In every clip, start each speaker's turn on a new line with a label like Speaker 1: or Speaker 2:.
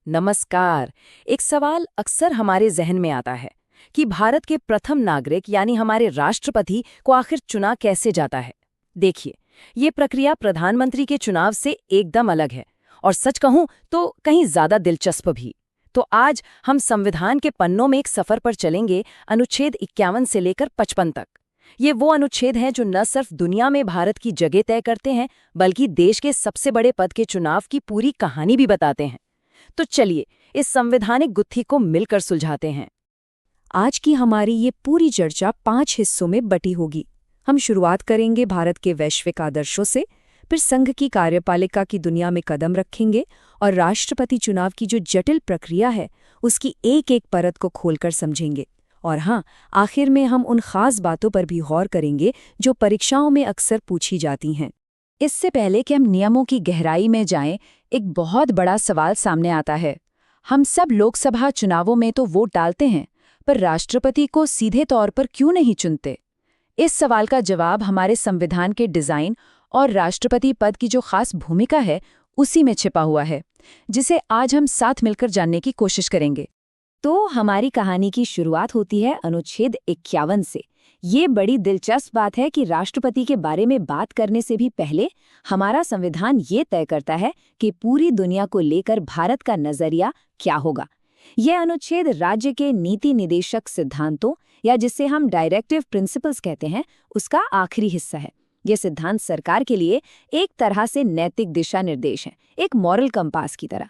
Speaker 1: नमस्कार। एक सवाल अक्सर हमारे जहन में आता है कि भारत के प्रथम नागरिक यानी हमारे राष्ट्रपति को आखिर चुना कैसे जाता है। देखिए, ये प्रक्रिया प्रधानमंत्री के चुनाव से एकदम अलग है और सच कहूं तो कहीं ज्यादा दिलचस्प भी। तो आज हम संविधान के पन्नों में एक सफर पर चलेंगे, अनुच्छेद 51 से लेकर 55 तक। ये वो अनुच्छेद हैं जो न सिर्फ दुनिया में भारत की जगह तय करते हैं, बल्कि देश के सबसे बड़े पद के चुनाव की पूरी कहानी भी बताते हैं। तो चलिए इस संवैधानिक गुत्थी को मिलकर सुलझाते हैं।
Speaker 2: आज की हमारी ये पूरी चर्चा 5 हिस्सों में बटी होगी। हम शुरुआत करेंगे भारत के वैश्विक आदर्शों से, फिर संघ की कार्यपालिका की दुनिया में कदम रखेंगे और राष्ट्रपति चुनाव की जो जटिल प्रक्रिया है उसकी एक एक परत को खोलकर समझेंगे। और हाँ, आखिर में हम उन खास बातों पर भी गौर करेंगे जो परीक्षाओं में अक्सर पूछी जाती हैं। इससे पहले कि हम नियमों की गहराई में जाएं, एक बहुत बड़ा सवाल सामने आता है। हम सब लोकसभा चुनावों में तो वोट डालते हैं, पर राष्ट्रपति को सीधे तौर पर क्यों नहीं चुनते? इस सवाल का जवाब हमारे संविधान के डिजाइन और राष्ट्रपति पद की जो खास भूमिका है उसी में छिपा हुआ है, जिसे आज हम साथ मिलकर जानने की कोशिश करेंगे।
Speaker 1: तो हमारी कहानी की शुरुआत होती है अनुच्छेद 51 से। ये बड़ी दिलचस्प बात है कि राष्ट्रपति के बारे में बात करने से भी पहले हमारा संविधान ये तय करता है कि पूरी दुनिया को लेकर भारत का नजरिया क्या होगा। यह अनुच्छेद राज्य के नीति निदेशक सिद्धांतों या जिसे हम डायरेक्टिव प्रिंसिपल्स कहते हैं, उसका आखिरी हिस्सा है। ये सिद्धांत सरकार के लिए एक तरह से नैतिक दिशा निर्देश है, एक मॉरल कंपास की तरह।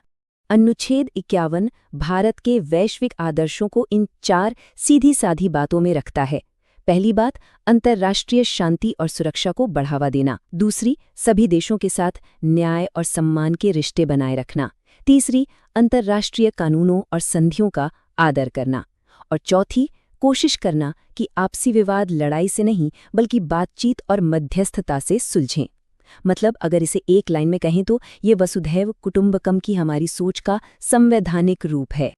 Speaker 2: अनुच्छेद 51 भारत के वैश्विक आदर्शों को इन 4 सीधी साधी बातों में रखता है। पहली बात, अंतर्राष्ट्रीय शांति और सुरक्षा को बढ़ावा देना। दूसरी, सभी देशों के साथ न्याय और सम्मान के रिश्ते बनाए रखना। तीसरी, अंतर्राष्ट्रीय कानूनों और संधियों का आदर करना। और चौथी, कोशिश करना कि आपसी विवाद लड़ाई से नहीं बल्कि बातचीत और मध्यस्थता से सुलझें। मतलब अगर इसे एक लाइन में कहें तो ये वसुधैव कुटुंबकम की हमारी सोच का संवैधानिक रूप है।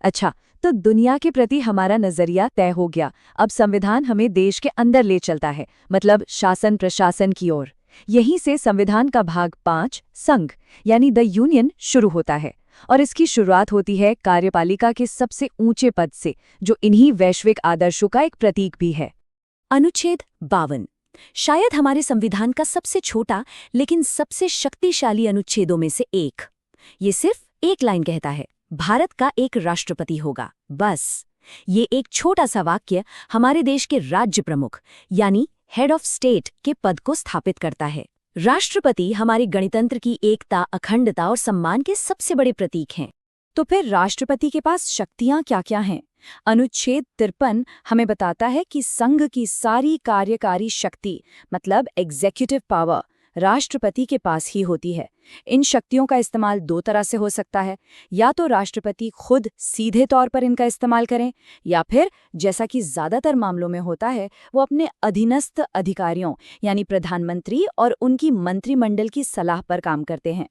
Speaker 2: अच्छा, तो दुनिया के प्रति हमारा नजरिया तय हो गया। अब संविधान हमें देश के अंदर ले चलता है, मतलब शासन प्रशासन की ओर। यहीं से संविधान का भाग 5 संघ यानी द यूनियन शुरू होता है और इसकी शुरुआत होती है कार्यपालिका के सबसे ऊंचे पद से, जो इन्हीं वैश्विक आदर्शों का एक प्रतीक भी है। अनुच्छेद 52 शायद हमारे संविधान का सबसे छोटा लेकिन सबसे शक्तिशाली अनुच्छेदों में से एक। ये सिर्फ एक लाइन कहता है, भारत का एक राष्ट्रपति होगा, बस। ये एक छोटा सा वाक्य हमारे देश के राज्य प्रमुख यानी हेड ऑफ स्टेट के पद को स्थापित करता है। राष्ट्रपति हमारे गणतंत्र की एकता, अखंडता और सम्मान के सबसे बड़े प्रतीक हैं। तो फिर राष्ट्रपति के पास शक्तियां क्या-क्या हैं? अनुच्छेद 53 हमें बताता है कि संघ की सारी कार्यकारी शक्ति, मतलब एग्जीक्यूटिव पावर, राष्ट्रपति के पास ही होती है। इन शक्तियों का इस्तेमाल 2 तरह से हो सकता है, या तो राष्ट्रपति खुद सीधे तौर पर इनका इस्तेमाल करें, या फिर जैसा कि ज्यादातर मामलों में होता है, वो अपने अधीनस्थ अधिकारियों यानी प्रधानमंत्री और उनकी मंत्रिमंडल की सलाह पर काम करते हैं।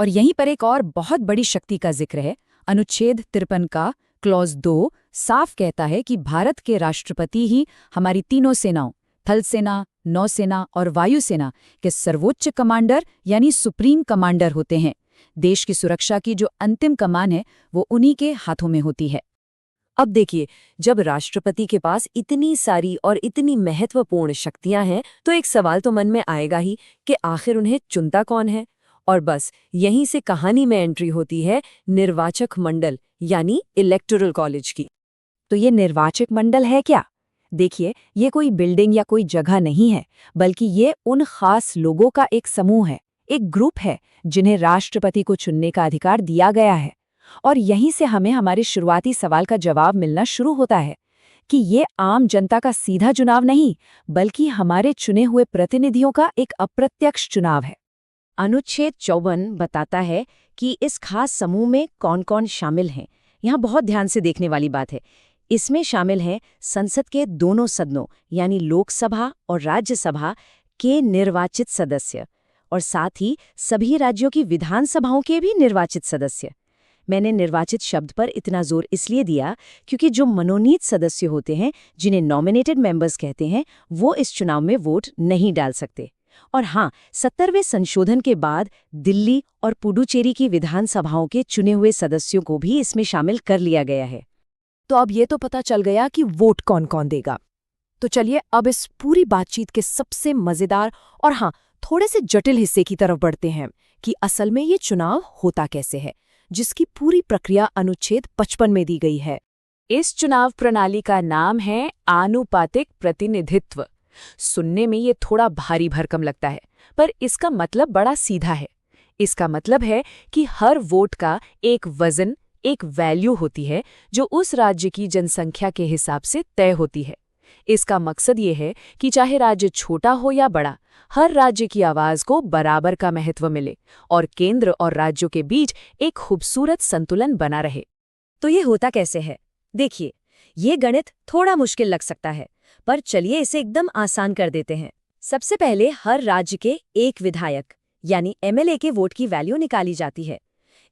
Speaker 2: और यहीं पर एक और बहुत बड़ी शक्ति का जिक्र है। अनुच्छेद 53 का क्लॉज 2 साफ कहता है कि भारत के राष्ट्रपति ही हमारी तीनों सेनाओं, थल सेना, नौसेना और वायुसेना के सर्वोच्च कमांडर यानी सुप्रीम कमांडर होते हैं। देश की सुरक्षा की जो अंतिम कमान है वो उन्हीं के हाथों में होती है। अब देखिए, जब राष्ट्रपति के पास इतनी सारी और इतनी महत्वपूर्ण शक्तियां हैं तो एक सवाल तो मन में आएगा ही कि आखिर उन्हें चुनता कौन है। और बस यहीं से कहानी में एंट्री होती है निर्वाचक मंडल यानी इलेक्टोरल कॉलेज की। तो ये निर्वाचक मंडल है क्या? देखिए, ये कोई बिल्डिंग या कोई जगह नहीं है, बल्कि ये उन खास लोगों का एक समूह है, एक ग्रुप है जिन्हें राष्ट्रपति को चुनने का अधिकार दिया गया है। और यहीं से हमें हमारे शुरुआती सवाल का जवाब मिलना शुरू होता है कि ये आम जनता का सीधा चुनाव नहीं, बल्कि हमारे चुने हुए प्रतिनिधियों का एक अप्रत्यक्ष चुनाव है। अनुच्छेद 54 बताता है कि इस खास समूह में कौन कौन शामिल हैं। यहाँ बहुत ध्यान से देखने वाली बात है। इसमें शामिल हैं संसद के दोनों सदनों यानी लोकसभा और राज्यसभा के निर्वाचित सदस्य, और साथ ही सभी राज्यों की विधानसभाओं के भी निर्वाचित सदस्य। मैंने निर्वाचित शब्द पर इतना जोर इसलिए दिया क्योंकि जो मनोनीत सदस्य होते हैं, जिन्हें नॉमिनेटेड मेंबर्स कहते हैं, वो इस चुनाव में वोट नहीं डाल सकते।
Speaker 1: और हाँ, 70वें संशोधन के बाद दिल्ली और पुडुचेरी की विधानसभाओं के चुने हुए सदस्यों को भी इसमें शामिल कर लिया गया है। तो अब ये तो पता चल गया कि वोट कौन कौन देगा। तो चलिए अब इस पूरी बातचीत के सबसे मजेदार और हाँ, थोड़े से जटिल हिस्से की तरफ बढ़ते हैं कि असल में ये चुनाव होता कैसे है, जिसकी पूरी प्रक्रिया अनुच्छेद 55 में दी गई है। इस चुनाव प्रणाली का नाम है आनुपातिक प्रतिनिधित्व। सुनने में ये थोड़ा भारी भरकम लगता है, पर इसका मतलब बड़ा सीधा है। इसका मतलब है कि हर वोट का एक वजन, एक वैल्यू होती है जो उस राज्य की जनसंख्या के हिसाब से तय होती है। इसका मकसद ये है कि चाहे राज्य छोटा हो या बड़ा, हर राज्य की आवाज को बराबर का महत्व मिले और केंद्र और राज्यों के बीच एक खूबसूरत संतुलन बना रहे। तो ये होता कैसे है? देखिए, ये गणित थोड़ा मुश्किल लग सकता है, पर चलिए इसे एकदम आसान कर देते हैं। सबसे पहले हर राज्य के एक विधायक यानी एमएलए के वोट की वैल्यू निकाली जाती है।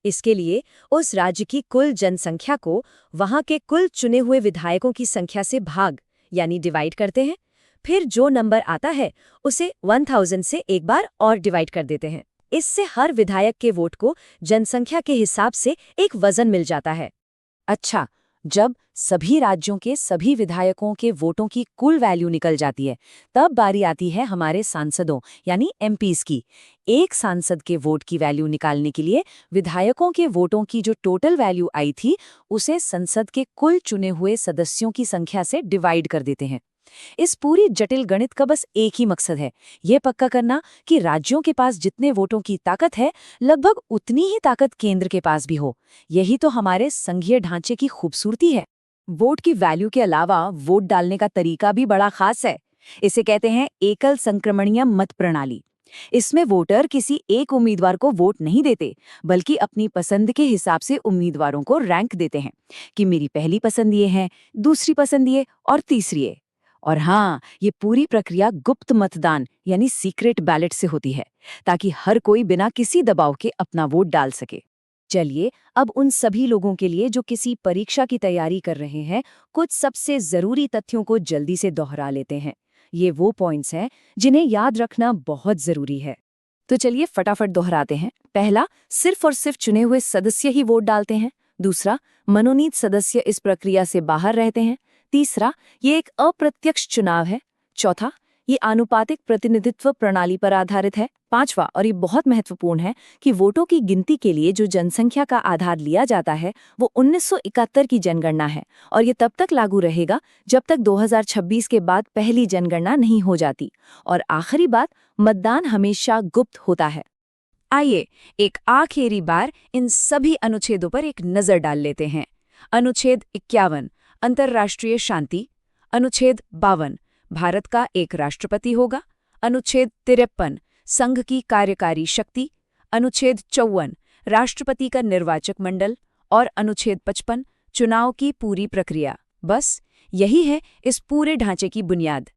Speaker 1: इसके लिए उस राज्य की कुल जनसंख्या को वहां के कुल चुने हुए विधायकों की संख्या से भाग यानी डिवाइड करते हैं। फिर जो नंबर आता है उसे 1000 से एक बार और डिवाइड कर देते हैं। इससे हर विधायक के वोट को जनसंख्या के हिसाब से एक वजन मिल जाता है। अच्छा, जब सभी राज्यों के सभी विधायकों के वोटों की कुल वैल्यू निकल जाती है, तब बारी आती है हमारे सांसदों यानी एमपीज की। एक सांसद के वोट की वैल्यू निकालने के लिए विधायकों के वोटों की जो टोटल वैल्यू आई थी उसे संसद के कुल चुने हुए सदस्यों की संख्या से डिवाइड कर देते हैं। इस पूरी जटिल गणित का बस एक ही मकसद है, ये पक्का करना कि राज्यों के पास जितने वोटों की ताकत है, लगभग उतनी ही ताकत केंद्र के पास भी हो। यही तो हमारे संघीय ढांचे की खूबसूरती है। वोट की वैल्यू के अलावा वोट डालने का तरीका भी बड़ा खास है। इसे कहते हैं एकल संक्रमणीय मत प्रणाली। इसमें वोटर किसी एक उम्मीदवार को वोट नहीं देते, बल्कि अपनी पसंद के हिसाब से उम्मीदवारों को रैंक देते हैं कि मेरी पहली पसंद ये है, दूसरी पसंद ये और तीसरी ये। और हाँ, ये पूरी प्रक्रिया गुप्त मतदान यानी सीक्रेट बैलेट से होती है, ताकि हर कोई बिना किसी दबाव के अपना वोट डाल सके। चलिए अब उन सभी लोगों के लिए जो किसी परीक्षा की तैयारी कर रहे हैं, कुछ सबसे जरूरी तथ्यों को जल्दी से दोहरा लेते हैं। ये वो पॉइंट्स हैं जिन्हें याद रखना बहुत जरूरी है। तो चलिए फटाफट दोहराते हैं। पहला, सिर्फ और सिर्फ चुने हुए सदस्य ही वोट डालते हैं। दूसरा, मनोनीत सदस्य इस प्रक्रिया से बाहर रहते हैं। तीसरा, ये एक अप्रत्यक्ष चुनाव है। चौथा, ये आनुपातिक प्रतिनिधित्व प्रणाली पर आधारित है। पांचवा, और ये बहुत महत्वपूर्ण है, कि वोटों की गिनती के लिए जो जनसंख्या का आधार लिया जाता है वो 1971 की जनगणना है और ये तब तक लागू रहेगा जब तक 2026 के बाद पहली जनगणना नहीं हो जाती। और आखिरी बात, मतदान हमेशा गुप्त होता है। आइए एक आखिरी बार इन सभी अनुच्छेदों पर एक नजर डाल लेते हैं। अनुच्छेद 51, अंतर्राष्ट्रीय शांति। अनुच्छेद 52, भारत का एक राष्ट्रपति होगा। अनुच्छेद 53, संघ की कार्यकारी शक्ति। अनुच्छेद 54, राष्ट्रपति का निर्वाचक मंडल। और अनुच्छेद 55, चुनाव की पूरी प्रक्रिया। बस यही है इस पूरे ढांचे की बुनियाद।